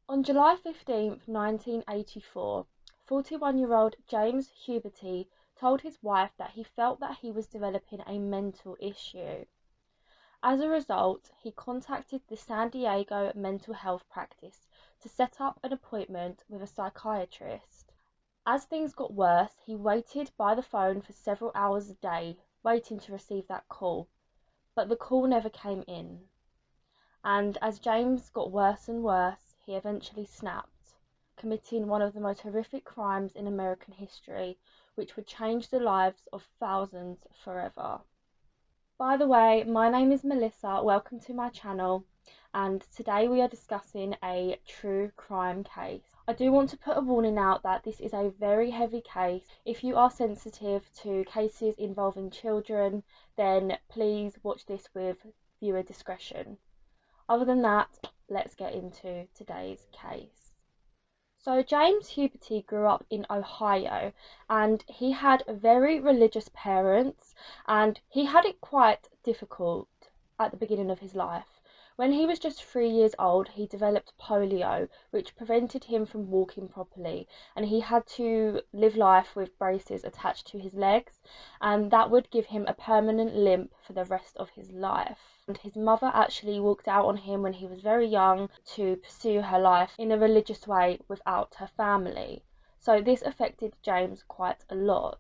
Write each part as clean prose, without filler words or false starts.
On July 15th, 1984, 41-year-old James Hubert told his wife that he felt that he was developing a mental issue. As a result, he contacted the San Diego mental health practice to set up an appointment with a psychiatrist. As things got worse, he waited by the phone for several hours a day, waiting to receive that call, but the call never came in. And as James got worse and worse, he eventually snapped, committing one of the most horrific crimes in American history, which would change the lives of thousands forever. By the way, my name is Melissa, welcome to my channel, and today we are discussing a true crime case. I do want to put a warning out that this is a very heavy case. If you are sensitive to cases involving children, then please watch this with viewer discretion. Other than that, let's get into today's case. So James Hubert grew up in Ohio, and he had very religious parents, and he had it quite difficult at the beginning of his life. When he was just 3 years old, he developed polio, which prevented him from walking properly, and he had to live life with braces attached to his legs, and that would give him a permanent limp for the rest of his life. And his mother actually walked out on him when he was very young to pursue her life in a religious way without her family. So this affected James quite a lot.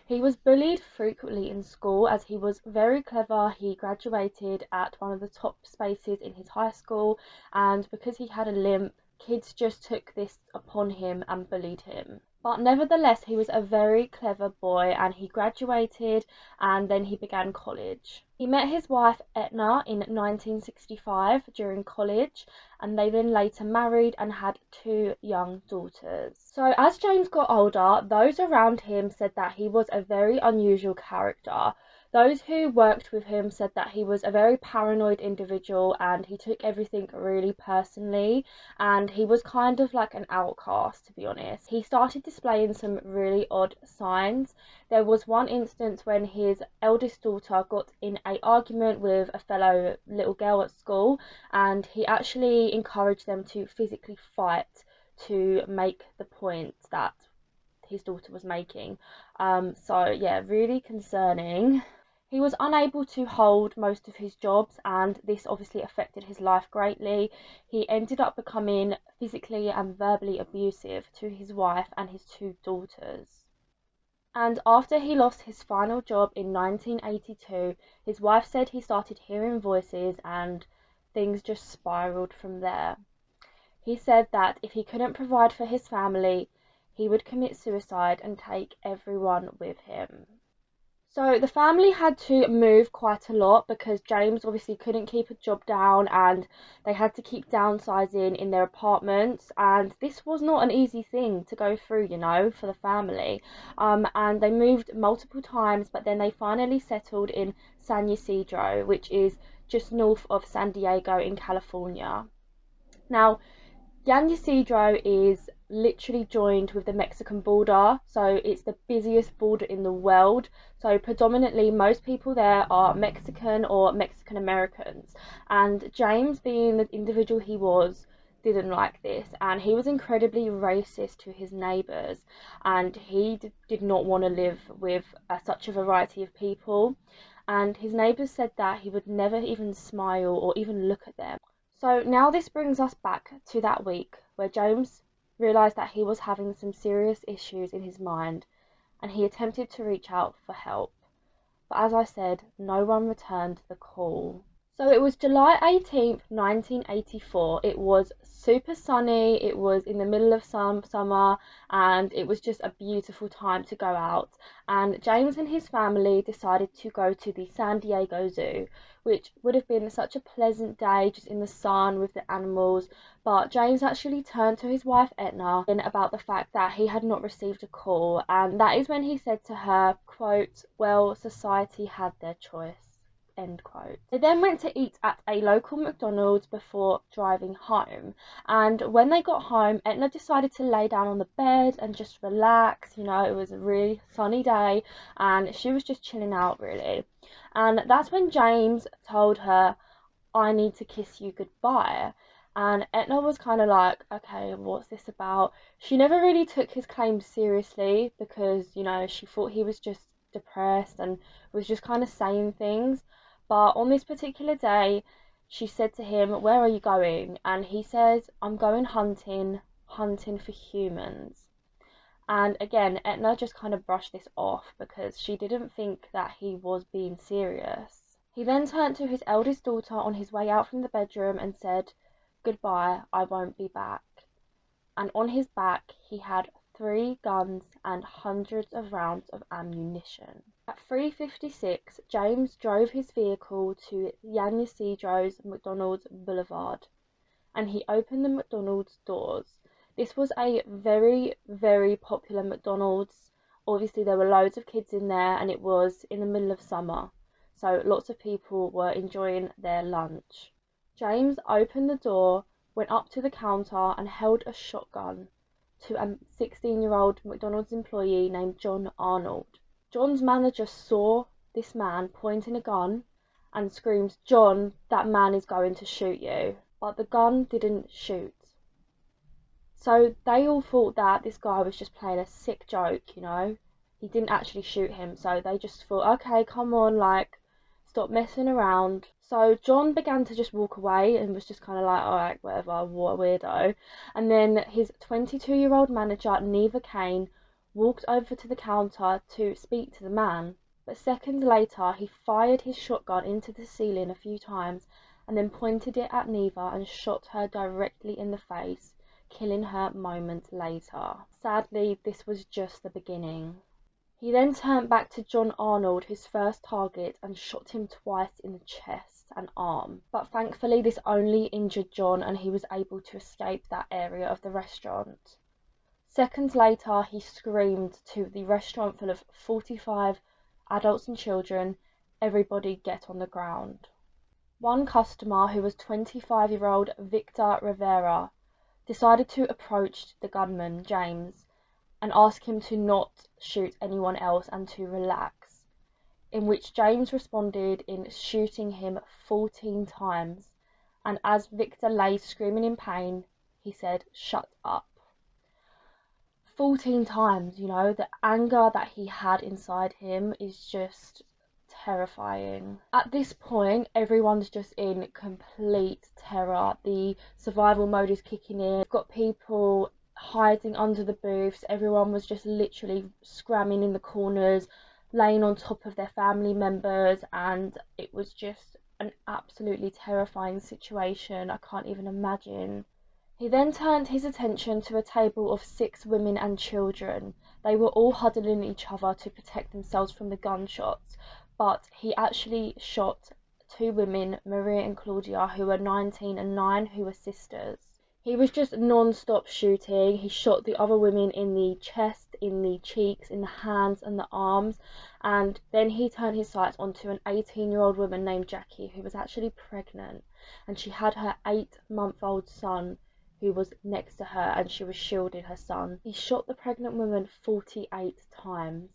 He was bullied frequently in school as he was very clever. He graduated at one of the top spaces in his high school, and because he had a limp, kids just took this upon him and bullied him. But nevertheless, he was a very clever boy, and he graduated and then he began college. He met his wife Etna in 1965 during college, and they then later married and had 2 young daughters. So as James got older, those around him said that he was a very unusual character. Those who worked with him said that he was a very paranoid individual and he took everything really personally, and he was kind of like an outcast, to be honest. He started displaying some really odd signs. There was one instance when his eldest daughter got in an argument with a fellow little girl at school, and he actually encouraged them to physically fight to make the point that his daughter was making. So yeah, really concerning. He was unable to hold most of his jobs, and this obviously affected his life greatly. He ended up becoming physically and verbally abusive to his wife and his 2 daughters. And after he lost his final job in 1982, his wife said he started hearing voices and things just spiraled from there. He said that if he couldn't provide for his family, he would commit suicide and take everyone with him. So the family had to move quite a lot because James obviously couldn't keep a job down, and they had to keep downsizing in their apartments, and this was not an easy thing to go through, for the family. And they moved multiple times, but then they finally settled in San Ysidro, which is just north of San Diego in California. Now, San Ysidro is literally joined with the Mexican border, so it's the busiest border in the world. So predominantly most people there are Mexican or Mexican Americans, and James, being the individual he was, didn't like this, and he was incredibly racist to his neighbors, and he did not want to live with such a variety of people, and his neighbors said that he would never even smile or even look at them. So now this brings us back to that week where James realised that he was having some serious issues in his mind, and he attempted to reach out for help. But as I said, no one returned the call. So it was July 18th, 1984. It was super sunny, it was in the middle of summer, and it was just a beautiful time to go out. And James and his family decided to go to the San Diego Zoo, which would have been such a pleasant day just in the sun with the animals. But James actually turned to his wife Etna about the fact that he had not received a call, and that is when he said to her, quote, "Well, society had their choice." End quote. They then went to eat at a local McDonald's before driving home, and when they got home, Etna decided to lay down on the bed and just relax. It was a really sunny day and she was just chilling out really. And that's when James told her, "I need to kiss you goodbye." And Etna was kind of like, okay, what's this about? She never really took his claims seriously because, you know, she thought he was just depressed and was just kind of saying things. But on this particular day, she said to him, "Where are you going?" And he said, "I'm going hunting, hunting for humans." And again, Etna just kind of brushed this off because she didn't think that he was being serious. He then turned to his eldest daughter on his way out from the bedroom and said, "Goodbye, I won't be back." And on his back he had 3 guns and hundreds of rounds of ammunition. At 3:56, James drove his vehicle to Yan Ysidro's McDonald's Boulevard, and he opened the McDonald's doors. This was a very, very popular McDonald's. Obviously, there were loads of kids in there, and it was in the middle of summer, so lots of people were enjoying their lunch. James opened the door, went up to the counter, and held a shotgun to a 16-year-old McDonald's employee named John Arnold. John's manager saw this man pointing a gun and screamed, "John, that man is going to shoot you." But the gun didn't shoot. So they all thought that this guy was just playing a sick joke, you know. He didn't actually shoot him, so they just thought, okay, come on, like, stop messing around. So John began to just walk away and was just kind of like, alright, whatever, what a weirdo. And then his 22-year-old manager, Neva Kane, walked over to the counter to speak to the man. But seconds later, he fired his shotgun into the ceiling a few times and then pointed it at Neva and shot her directly in the face, killing her moments later. Sadly, this was just the beginning. He then turned back to John Arnold, his first target, and shot him twice in the chest and arm. But thankfully, this only injured John and he was able to escape that area of the restaurant. Seconds later, he screamed to the restaurant full of 45 adults and children, "Everybody get on the ground." One customer, who was 25-year-old Victor Rivera, decided to approach the gunman, James, and ask him to not shoot anyone else and to relax, in which James responded in shooting him 14 times, and as Victor lay screaming in pain, he said, "Shut up." 14 times, you know, the anger that he had inside him is just terrifying. At this point, everyone's just in complete terror. The survival mode is kicking in. You've got people hiding under the booths. Everyone was just literally scramming in the corners, laying on top of their family members, and it was just an absolutely terrifying situation. I can't even imagine. He then turned his attention to a table of 6 women and children. They were all huddling each other to protect themselves from the gunshots, but he actually shot 2 women, Maria and Claudia, who were 19 and 9, who were sisters. He was just non-stop shooting. He shot the other women in the chest, in the cheeks, in the hands and the arms, and then he turned his sights onto an 18-year-old woman named Jackie, who was actually pregnant, and she had her 8-month-old son who was next to her, and she was shielding her son. He shot the pregnant woman 48 times.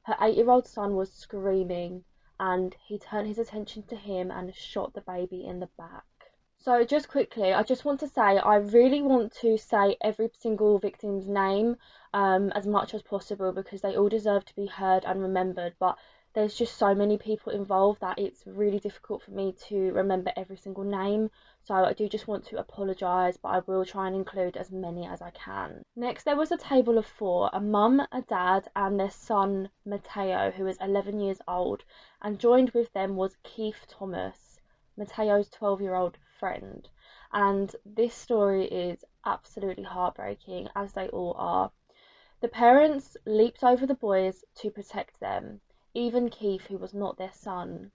Her 8-year-old son was screaming, and he turned his attention to him and shot the baby in the back. So just quickly, I just want to say, I really want to say every single victim's name as much as possible, because they all deserve to be heard and remembered, but there's just so many people involved that it's really difficult for me to remember every single name. So I do just want to apologise, but I will try and include as many as I can. Next, there was a table of 4, a mum, a dad, and their son Mateo, who was 11 years old, and joined with them was Keith Thomas, Mateo's 12-year-old friend. And this story is absolutely heartbreaking, as they all are. The parents leaped over the boys to protect them, even Keith, who was not their son.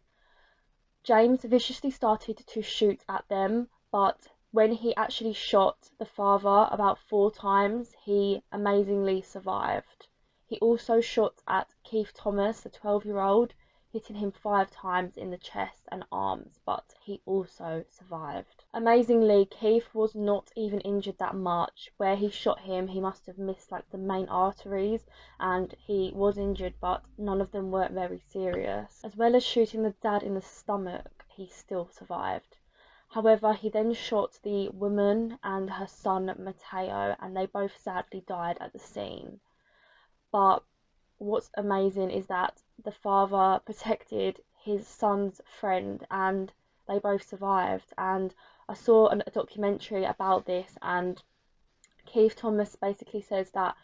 James viciously started to shoot at them, but when he actually shot the father about 4 times, he amazingly survived. He also shot at Keith Thomas, the 12-year-old, hitting him 5 times in the chest and arms, but he also survived. Amazingly, Keith was not even injured that much. Where he shot him, he must have missed like the main arteries, and he was injured, but none of them were very serious. As well as shooting the dad in the stomach, he still survived. However, he then shot the woman and her son Matteo, and they both sadly died at the scene. But what's amazing is that the father protected his son's friend and they both survived. And I saw a documentary about this, and Keith Thomas basically says that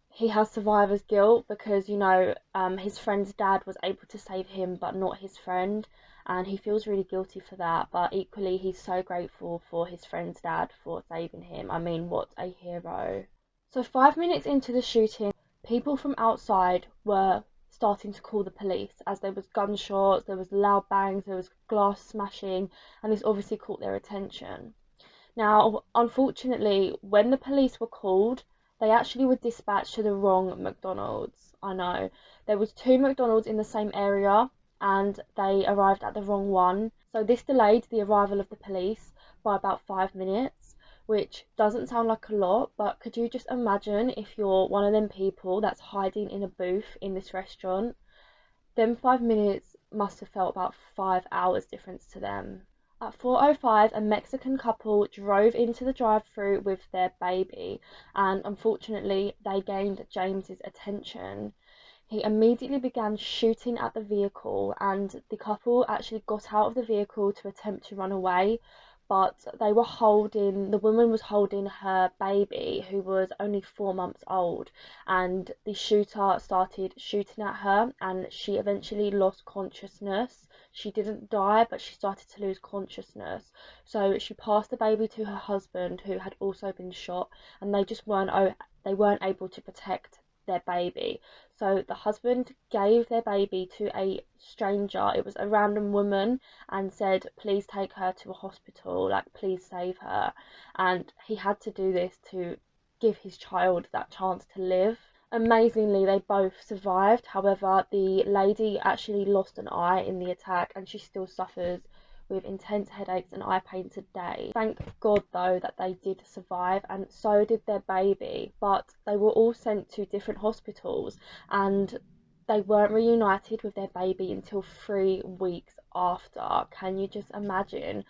he has survivor's guilt because, his friend's dad was able to save him but not his friend, and he feels really guilty for that. But equally, he's so grateful for his friend's dad for saving him. I mean, what a hero. So 5 minutes into the shooting, people from outside were starting to call the police as there was gunshots, there was loud bangs, there was glass smashing, and this obviously caught their attention. Now, unfortunately, when the police were called, they actually were dispatched to the wrong McDonald's. I know. There was two McDonald's in the same area and they arrived at the wrong one. So this delayed the arrival of the police by about 5 minutes, which doesn't sound like a lot, but could you just imagine if you're one of them people that's hiding in a booth in this restaurant? Them 5 minutes must have felt about 5 hours difference to them. At 4:05, a Mexican couple drove into the drive-through with their baby, and unfortunately, they gained James's attention. He immediately began shooting at the vehicle, and the couple actually got out of the vehicle to attempt to run away, but the woman was holding her baby, who was only 4 months old, and the shooter started shooting at her, and she eventually lost consciousness. She didn't die, but she started to lose consciousness. So she passed the baby to her husband, who had also been shot, and they weren't able to protect their baby. So the husband gave their baby to a stranger. It was a random woman, and said, please take her to a hospital, like, please save her. And he had to do this to give his child that chance to live. Amazingly, they both survived. However, the lady actually lost an eye in the attack, and she still suffers with intense headaches and eye pain today. Thank God, though, that they did survive, and so did their baby. But they were all sent to different hospitals, and they weren't reunited with their baby until 3 weeks after. Can you just imagine?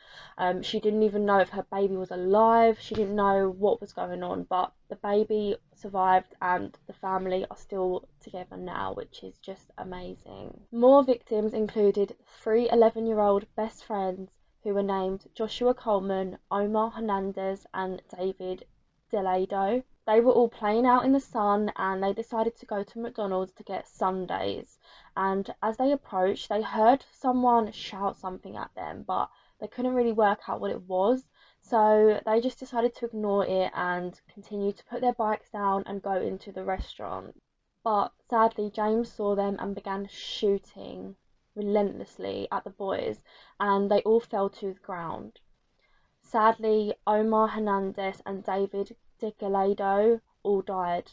She didn't even know if her baby was alive. She didn't know what was going on, but the baby survived and the family are still together now, which is just amazing. More victims included three 11-year-old best friends who were named Joshua Coleman, Omar Hernandez, and David Delado. They were all playing out in the sun, and they decided to go to McDonald's to get sundaes. And as they approached, they heard someone shout something at them, but they couldn't really work out what it was. So they just decided to ignore it and continue to put their bikes down and go into the restaurant. But sadly, James saw them and began shooting relentlessly at the boys, and they all fell to the ground. Sadly, Omar Hernandez and David Gallardo all died,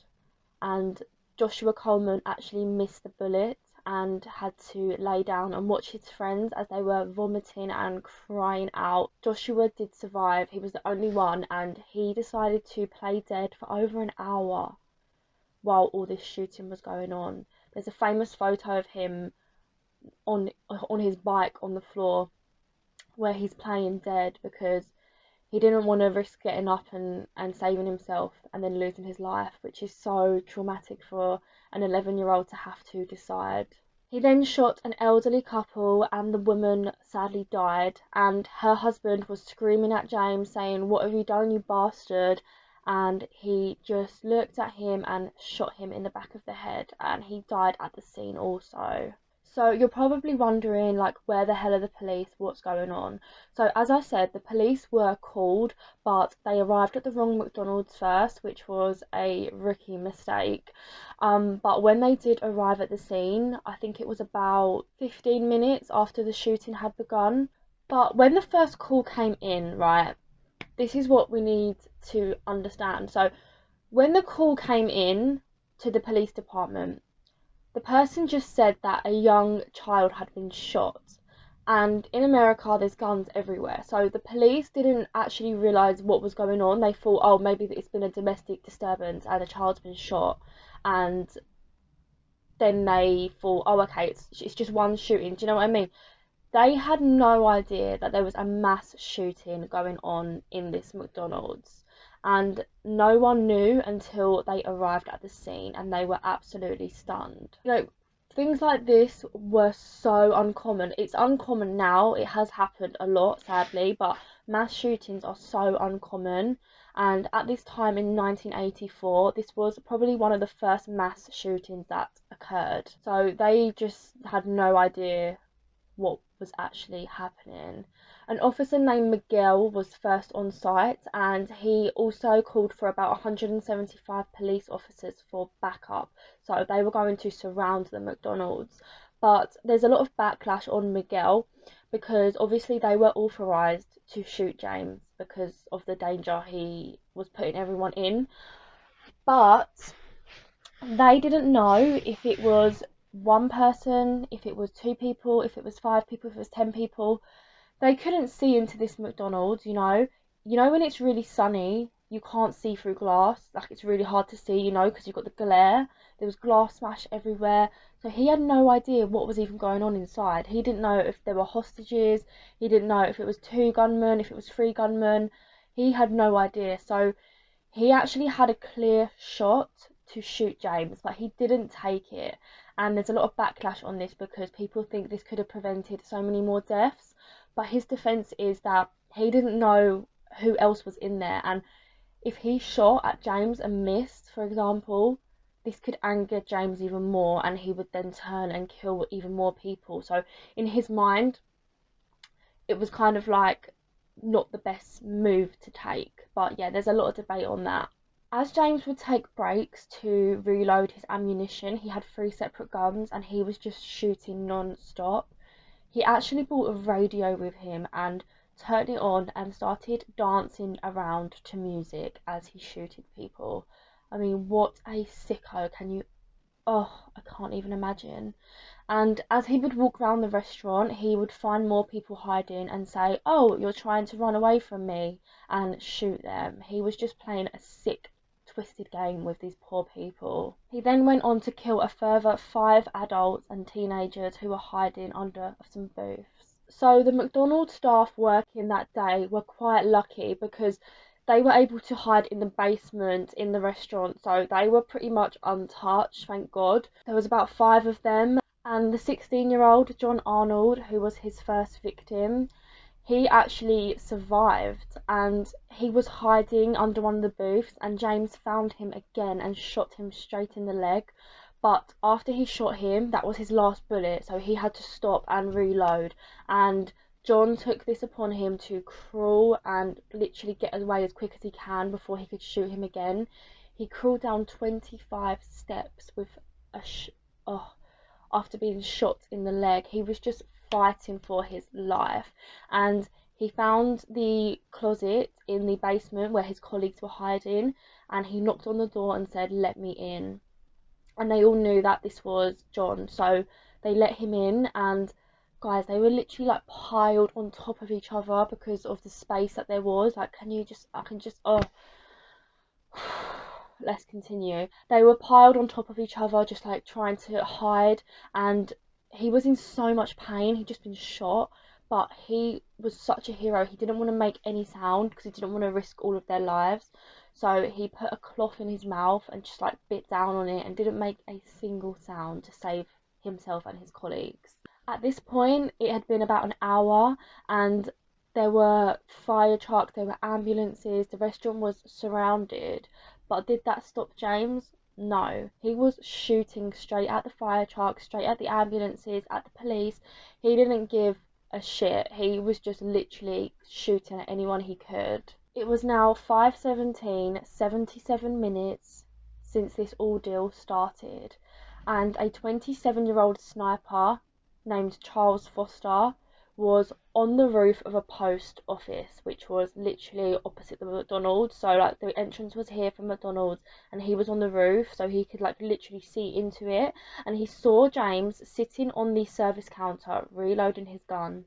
and Joshua Coleman actually missed the bullet and had to lay down and watch his friends as they were vomiting and crying out. Joshua did survive. He was the only one, and he decided to play dead for over an hour while all this shooting was going on. There's a famous photo of him on his bike on the floor where he's playing dead because he didn't want to risk getting up and saving himself and then losing his life, which is so traumatic for an 11-year-old to have to decide. He then shot an elderly couple, and the woman sadly died, and her husband was screaming at James saying, "What have you done, you bastard?" And he just looked at him and shot him in the back of the head, and he died at the scene also. So you're probably wondering, like, where the hell are the police? What's going on? So as I said, the police were called, but they arrived at the wrong McDonald's first, which was a rookie mistake. But when they did arrive at the scene, I think it was about 15 minutes after the shooting had begun. But when the first call came in, right, this is what we need to understand. So when the call came in to the police department, the person just said that a young child had been shot, and in America there's guns everywhere, so the police didn't actually realise what was going on. They thought, oh, maybe it's been a domestic disturbance and a child's been shot, and then they thought, oh, okay, it's just one shooting. Do you know what I mean? They had no idea that there was a mass shooting going on in this McDonald's, and no one knew until they arrived at the scene, and they were absolutely stunned. Things like this were so uncommon. It's uncommon now, it has happened a lot, sadly, but mass shootings are so uncommon. And at this time in 1984, this was probably one of the first mass shootings that occurred. So they just had no idea what was actually happening. An officer named Miguel was first on site, and he also called for about 175 police officers for backup. So they were going to surround the McDonald's. But there's a lot of backlash on Miguel because obviously they were authorized to shoot James because of the danger he was putting everyone in. But they didn't know if it was one person, if it was two people, if it was five people, if it was 10 people. They couldn't see into this McDonald's, when it's really sunny, you can't see through glass. Like, it's really hard to see, because you've got the glare. There was glass smash everywhere. So he had no idea what was even going on inside. He didn't know if there were hostages. He didn't know if it was 2 gunmen, if it was 3 gunmen. He had no idea. So he actually had a clear shot to shoot James, but he didn't take it. And there's a lot of backlash on this because people think this could have prevented so many more deaths. But his defense is that he didn't know who else was in there. And if he shot at James and missed, for example, this could anger James even more, and he would then turn and kill even more people. So in his mind, it was kind of like not the best move to take. But yeah, there's a lot of debate on that. As James would take breaks to reload his ammunition, he had 3 separate guns and he was just shooting non-stop. He actually brought a radio with him and turned it on and started dancing around to music as he shooted people. I mean, what a sicko. I can't even imagine. And as he would walk around the restaurant, he would find more people hiding and say, "Oh, you're trying to run away from me," and shoot them. He was just playing a sick, twisted game with these poor people. He then went on to kill a further 5 adults and teenagers who were hiding under some booths. So the McDonald's staff working that day were quite lucky because they were able to hide in the basement in the restaurant, so they were pretty much untouched, thank God. There was about 5 of them, and the 16-year-old John Arnold, who was his first victim, he actually survived, and he was hiding under one of the booths, and James found him again and shot him straight in the leg. But after he shot him, that was his last bullet, so he had to stop and reload. And John took this upon him to crawl and literally get away as quick as he can before he could shoot him again. He crawled down 25 steps with after being shot in the leg. He was just fighting for his life, and he found the closet in the basement where his colleagues were hiding, and he knocked on the door and said, "Let me in." And they all knew that this was John, so they let him in. And guys, they were literally like piled on top of each other because of the space that there was. Like, let's continue. They were piled on top of each other, just like trying to hide, and he was in so much pain. He'd just been shot, but he was such a hero. He didn't want to make any sound because he didn't want to risk all of their lives. So he put a cloth in his mouth and just like bit down on it and didn't make a single sound to save himself and his colleagues. At this point, it had been about an hour, and there were fire trucks, there were ambulances, the restaurant was surrounded. But did that stop James? No. He was shooting straight at the fire trucks, straight at the ambulances, at the police. He didn't give a shit. He was just literally shooting at anyone he could. It was now 5:17, 77 minutes since this ordeal started, and a 27-year-old sniper named Charles Foster was on the roof of a post office, which was literally opposite the McDonald's. So like the entrance was here from McDonald's, and he was on the roof, so he could like literally see into it. And he saw James sitting on the service counter reloading his gun.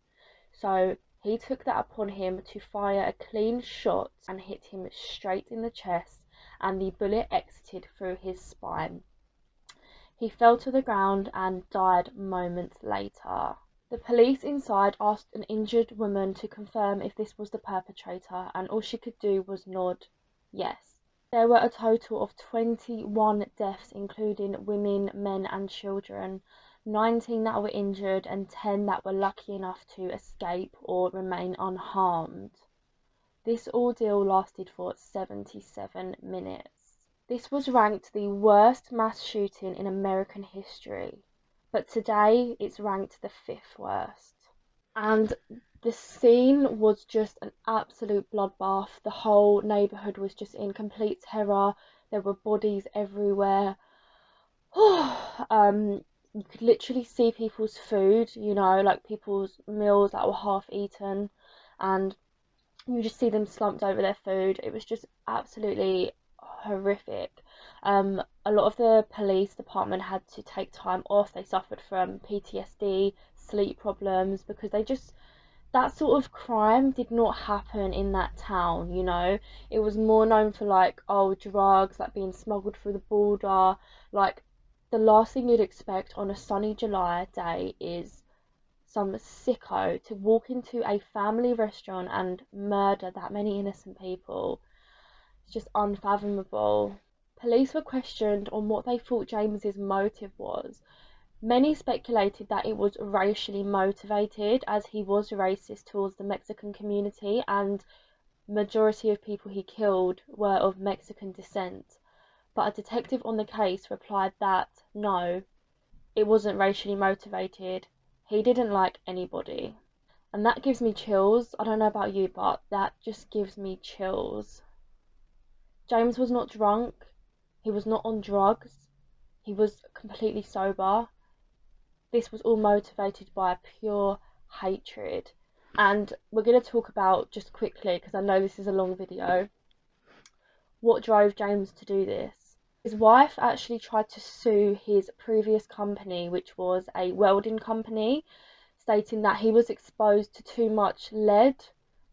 So he took that upon him to fire a clean shot and hit him straight in the chest, and the bullet exited through his spine. He fell to the ground and died moments later. The police inside asked an injured woman to confirm if this was the perpetrator, and all she could do was nod yes. There were a total of 21 deaths, including women, men, and children, 19 that were injured, and 10 that were lucky enough to escape or remain unharmed. This ordeal lasted for 77 minutes. This was ranked the worst mass shooting in American history, but today it's ranked the 5th worst. And the scene was just an absolute bloodbath. The whole neighborhood was just in complete terror. There were bodies everywhere. You could literally see people's food, like people's meals that were half eaten, and you just see them slumped over their food. It was just absolutely horrific. A lot of the police department had to take time off. They suffered from PTSD, sleep problems, because that sort of crime did not happen in that town. It was more known for like, drugs, like being smuggled through the border. Like, the last thing you'd expect on a sunny July day is some sicko to walk into a family restaurant and murder that many innocent people. It's just unfathomable. Police were questioned on what they thought James's motive was. Many speculated that it was racially motivated, as he was racist towards the Mexican community, and majority of people he killed were of Mexican descent. But a detective on the case replied that no, it wasn't racially motivated. He didn't like anybody. And that gives me chills. I don't know about you, but that just gives me chills. James was not drunk. He was not on drugs. He was completely sober. This was all motivated by pure hatred. And we're going to talk about, just quickly, because I know this is a long video, what drove James to do this. His wife actually tried to sue his previous company, which was a welding company, stating that he was exposed to too much lead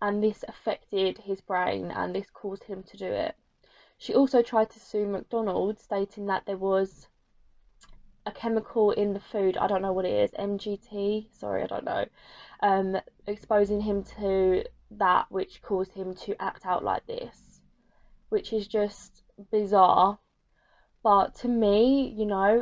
and this affected his brain and this caused him to do it. She also tried to sue McDonald's, stating that there was a chemical in the food, I don't know what it is, MGT, sorry, I don't know, exposing him to that, which caused him to act out like this, which is just bizarre. But to me,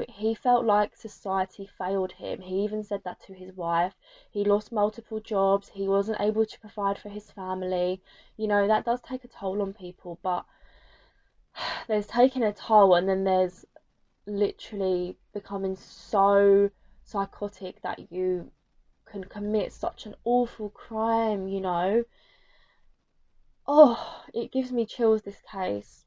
he felt like society failed him. He even said that to his wife. He lost multiple jobs. He wasn't able to provide for his family. That does take a toll on people, but there's taking a toll, and then there's literally becoming so psychotic that you can commit such an awful crime. Oh, it gives me chills, this case.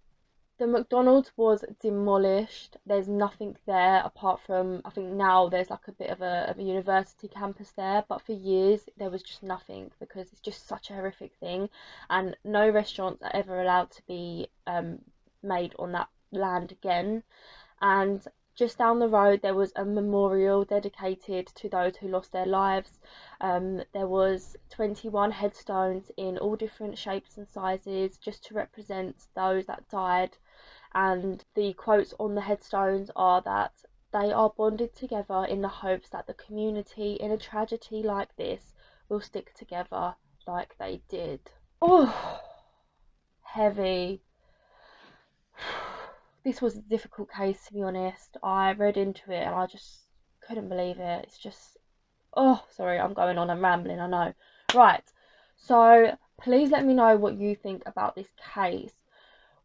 The McDonald's was demolished. There's nothing there apart from, I think now there's like a bit of a university campus there, but for years there was just nothing, because it's just such a horrific thing, and no restaurants are ever allowed to be made on that land again. And just down the road there was a memorial dedicated to those who lost their lives. There was 21 headstones in all different shapes and sizes, just to represent those that died. And the quotes on the headstones are that they are bonded together in the hopes that the community in a tragedy like this will stick together like they did. Oh, heavy. This was a difficult case, to be honest. I read into it and I just couldn't believe it. It's just, oh, sorry, I'm going on, I'm rambling, I know. Right, so please let me know what you think about this case.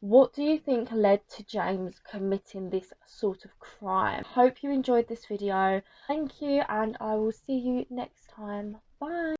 What do you think led to James committing this sort of crime? Hope you enjoyed this video. Thank you, and I will see you next time. Bye.